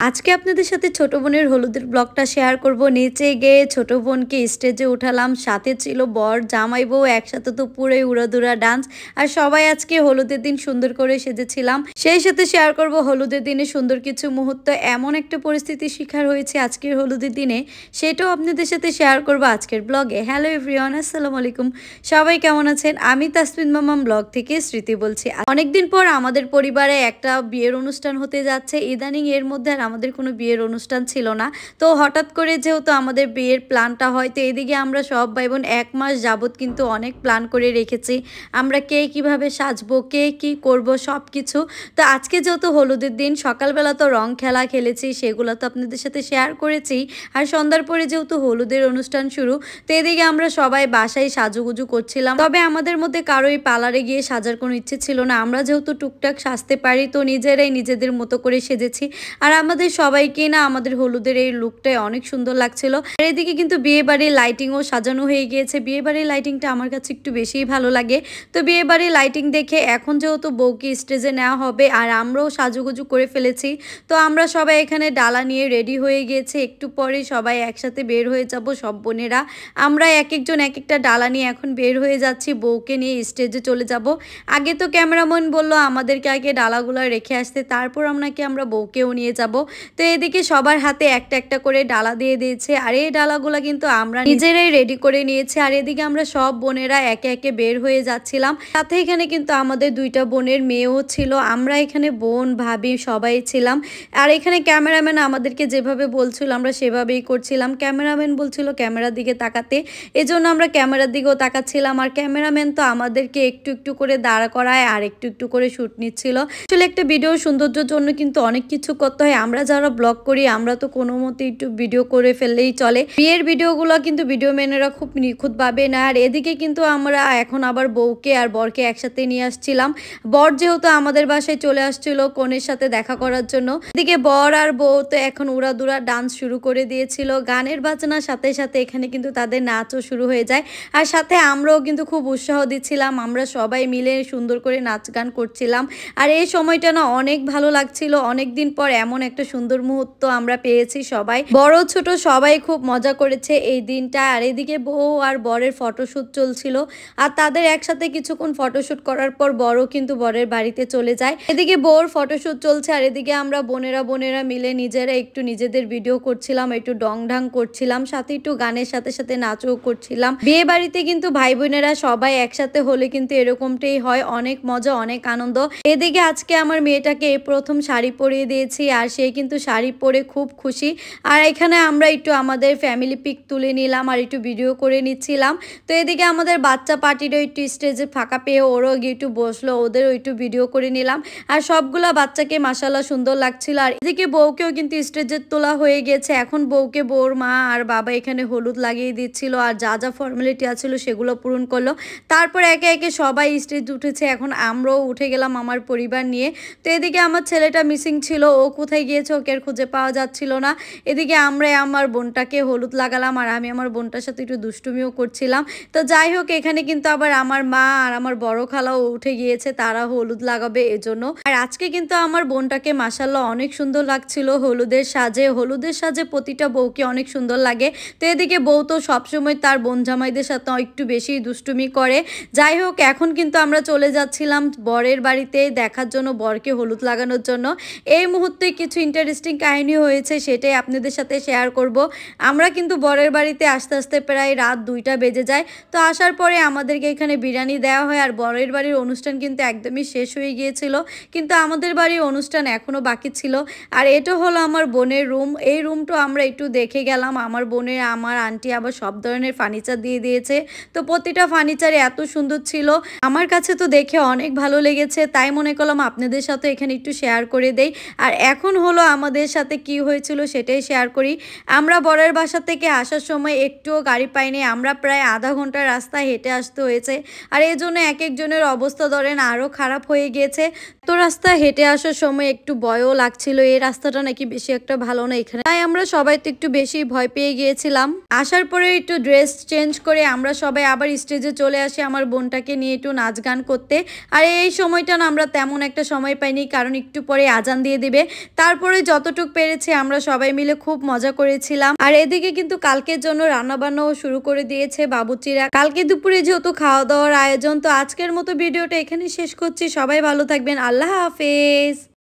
আজকে আপনাদের সাথে ছোট বোনের হলুদের ব্লগটা শেয়ার করব। নিচে গিয়ে ছোট বোনকে স্টেজে উঠালাম, সাথে ছিল বর জামাই বউ, একসাথে তো পুরোই উড়াদুরা ডান্স। আর সবাই আজকে হলুদের দিন সুন্দর করে সেজেছিলাম, সেই সাথে শেয়ার করব হলুদের দিনে সুন্দর কিছু মুহূর্ত। এমন একটা পরিস্থিতির শিকার হয়েছে আজকের হলুদের দিনে, সেটাও আপনাদের সাথে শেয়ার করব আজকের ব্লগে। হ্যালো এভরিওয়ান, আসসালামু আলাইকুম। সবাই কেমন আছেন? আমি তাসমিন মামাম ব্লগ থেকে স্মৃতি বলছি। অনেকদিন পর আমাদের পরিবারে একটা বিয়ের অনুষ্ঠান হতে যাচ্ছে। ইদানিং এর মধ্যে আমাদের কোনো বিয়ের অনুষ্ঠান ছিল না, তো হঠাৎ করে যেহেতু আমাদের বিয়ের প্ল্যানটা হয়, তো এদিকে আমরা সব ভাই বোন 1 মাস যাবত কিন্তু অনেক প্ল্যান করে রেখেছি আমরা কে কিভাবে সাজবো, কে কি করব সব কিছু। তো আজকে যেহেতু হলুদের দিন, সকালবেলা তো রং খেলা খেলেছি, সেগুলো তো আপনাদের সাথে শেয়ার করেছি। আর সন্ধ্যার পরে যেহেতু হলুদের অনুষ্ঠান শুরু, তো এদিকে আমরা সবাই বাসায় সাজুগুজু করছিলাম। তবে আমাদের মধ্যে কারোই পার্লারে গিয়ে সাজার কোনো ইচ্ছে ছিল না। আমরা যেহেতু টুকটাক সাজতে পারি, তো নিজেরাই নিজেদের মতো করে সেজেছি। আর আমাদের সবাইকে না আমাদের হলুদের এই লুকটাই অনেক সুন্দর লাগছিল। আর এদিকে কিন্তু বিয়ে বাড়ির লাইটিংও সাজানো হয়ে গিয়েছে। বিয়ে বাড়ির লাইটিংটা আমার কাছে একটু বেশিই ভালো লাগে। তো বিয়ে বাড়ির লাইটিং দেখে এখন যেহেতু বউকে স্টেজে নেওয়া হবে, আর আমরাও সাজুগুজু করে ফেলেছি, তো আমরা সবাই এখানে ডালা নিয়ে রেডি হয়ে গিয়েছি। একটু পরে সবাই একসাথে বের হয়ে যাব, সব বোনেরা আমরা এক একজন এক একটা ডালা নিয়ে এখন বের হয়ে যাচ্ছি, বউকে নিয়ে স্টেজে চলে যাব। আগে তো ক্যামেরাম্যান বললো আমাদেরকে আগে ডালাগুলো রেখে আসতে, তারপর আমরা বউকেও নিয়ে যাব। তো এদিকে সবার হাতে একটা একটা করে ডালা দিয়ে দিয়েছে, আর এই ডালাগুলো কিন্তু আমরা নিজেরাই রেডি করে নিয়েছি। আর এদিকে আমরা সব বোনেরা একে একে বের হয়ে যাচ্ছিলাম। সাথে এখানে কিন্তু আমাদের 2টা বোনের মেয়েও ছিল, আমরা এখানে বোন ভাবি সবাই ছিলাম। আর এখানে ক্যামেরাম্যান আমাদেরকে যেভাবে বলছিল আমরা সেভাবেই করছিলাম। ক্যামেরাম্যান বলছিল ক্যামেরার দিকে তাকাতে, এজন্য আমরা ক্যামেরার দিকেও তাকাচ্ছিলাম। আর ক্যামেরাম্যান তো আমাদেরকে একটু একটু করে দাঁড়া করায় আর একটু একটু করে শ্যুট নিচ্ছিল। আসলে একটা ভিডিও সৌন্দর্যের জন্য কিন্তু অনেক কিছু করতে হয়। আমরা যারা ব্লগ করি আমরা তো কোনো মতে একটু ভিডিও করে ফেললেই চলে। বিয়ের ভিডিওগুলো কিন্তু ভিডিও ম্যানেরা খুব নিখুঁতভাবে না। আর এদিকে কিন্তু আমরা এখন আবার বউকে আর বরকে একসাথে নিয়ে আসছিলাম। বর যেহেতু আমাদের বাসায় চলে আসছিল কনের সাথে দেখা করার জন্য, এদিকে বর আর বউ তো এখন উড়াদুরা ডান্স শুরু করে দিয়েছিল। গানের বাজনার সাথে সাথে এখানে কিন্তু তাদের নাচও শুরু হয়ে যায়। আর সাথে আমরাও কিন্তু খুব উৎসাহ দিচ্ছিলাম, আমরা সবাই মিলে সুন্দর করে নাচ গান করছিলাম। আর এই সময়টা না অনেক ভালো লাগছিল। অনেকদিন পর এমন একটা সুন্দর মুহূর্ত আমরা পেয়েছি সবাই, বড় ছোট সবাই খুব মজা করেছে এই দিনটা। আর এদিকে বউ আর বরের ফটোশুট চলছিল, আর তাদের একসাথে কিছুক্ষণ ফটোশুট করার পর বড়ও কিন্তু বরের বাড়িতে চলে যায়। এদিকে বউর ফটোশুট চলছে, আর এদিকে আমরা বোনেরা মিলে নিজেরা একটু নিজেদের ভিডিও করছিলাম, একটু ডং ঢাং করছিলাম, সাথে একটু গানের সাথে সাথে নাচও করছিলাম। বিয়ে বাড়িতে কিন্তু ভাই বোনেরা সবাই একসাথে হলে কিন্তু এরকমটাই হয়, অনেক মজা অনেক আনন্দ। এদিকে আজকে আমার মেয়েটাকে প্রথম শাড়ি পরিয়ে দিয়েছি, আর সে কিন্তু শাড়ি পরে খুব খুশি। আর এখানে আমরা একটু আমাদের ফ্যামিলি পিক তুলে নিলাম আর একটু ভিডিও করে নিচ্ছিলাম। তো এদিকে আমাদের বাচ্চা পার্টিরও একটু স্টেজে ফাঁকা পেয়ে ওরও গিয়ে একটু বসলো, ওদেরও একটু ভিডিও করে নিলাম। আর সবগুলা বাচ্চাকে মাশাআল্লাহ সুন্দর লাগছিল। আর এদিকে বউকেও কিন্তু স্টেজে তোলা হয়ে গেছে। এখন বউকে বউর মা আর বাবা এখানে হলুদ লাগিয়ে দিচ্ছিল, আর যা যা ফর্মালিটি আছিল সেগুলো পূরণ করলো। তারপর একে একে সবাই স্টেজ উঠেছে, এখন আমরাও উঠে গেলাম আমার পরিবার নিয়ে। তো এদিকে আমার ছেলেটা মিসিং ছিল, ও কোথায় গিয়েছে ওকে আর খুঁজে পাওয়া যাচ্ছিল না। এদিকে আমরা আমার বোনটাকে হলুদ লাগালাম, আর আমি আমার বোনটার সাথে একটু দুষ্টুমিও করছিলাম। তো যাই হোক, এখানে কিন্তু আবার আমার মা আর আমার বড় খালাও উঠে গিয়েছে, তারা হলুদ লাগাবে এজন্য। আর আজকে কিন্তু আমার বোনটাকে মাশাআল্লাহ অনেক সুন্দর লাগছিল হলুদের সাজে। হলুদের সাজে প্রতিটা বউকে অনেক সুন্দর লাগে। তো এদিকে বউ তো সবসময় তার বোন জামাইদের সাথে একটু বেশি দুষ্টুমি করে। যাই হোক, এখন কিন্তু আমরা চলে যাচ্ছিলাম বরের বাড়িতে দেখার জন্য, বরকে হলুদ লাগানোর জন্য। এই মুহূর্তে কিছু ইন্টারেস্টিং কাহিনী হয়েছে, সেটাই আপনাদের সাথে শেয়ার করব। আমরা কিন্তু বরের বাড়িতে আস্তে আস্তে প্রায় রাত 2টা বেজে যায়। তো আসার পরে আমাদেরকে এখানে বিরিয়ানি দেওয়া হয়, আর বরের বাড়ির অনুষ্ঠান কিন্তু একদমই শেষ হয়ে গিয়েছিল, কিন্তু আমাদের বাড়ির অনুষ্ঠান এখনও বাকি ছিল। আর এটা হলো আমার বোনের রুম। এই রুমটা আমরা একটু দেখে গেলাম। আমার বোনের আমার আন্টি আবার সব ধরনের ফার্নিচার দিয়ে দিয়েছে। তো প্রতিটা ফার্নিচারে এত সুন্দর ছিল, আমার কাছে তো দেখে অনেক ভালো লেগেছে, তাই মনে করলাম আপনাদের সাথে এখানে একটু শেয়ার করে দেই। আর এখন হলো আমাদের সাথে কি হয়েছিল সেটাই শেয়ার করি। আমরা বরের বাসা থেকে আসার সময় একটুও গাড়ি পাইনি, আমরা প্রায় আধা ঘন্টার রাস্তা হেঁটে আসতে হয়েছে। আর এই জন্য এক একজনের অবস্থা ধরেন আরও খারাপ হয়ে গিয়েছে। তো রাস্তা হেঁটে আসার সময় একটু ভয়ও লাগছিল, এই রাস্তাটা নাকি বেশি একটা ভালো না এখানে, তাই আমরা সবাই তো একটু বেশি ভয় পেয়ে গিয়েছিলাম। আসার পরে একটু ড্রেস চেঞ্জ করে আমরা সবাই আবার স্টেজে চলে আসি আমার বোনটাকে নিয়ে একটু নাচ গান করতে। আর এই সময়টা না আমরা তেমন একটা সময় পাইনি, কারণ একটু পরে আজান দিয়ে দিবে। তারপর তারপরে যতটুক পেরেছি আমরা সবাই মিলে খুব মজা করেছিলাম। আর এদিকে কিন্তু কালকের জন্য রান্না বান্নাও শুরু করে দিয়েছে বাবুর্চিরা। কালকে দুপুরে যেহেতু খাওয়া দাওয়ার আয়োজন, তো আজকের মতো ভিডিওটা এখানে শেষ করছি। সবাই ভালো থাকবেন, আল্লাহ হাফেজ।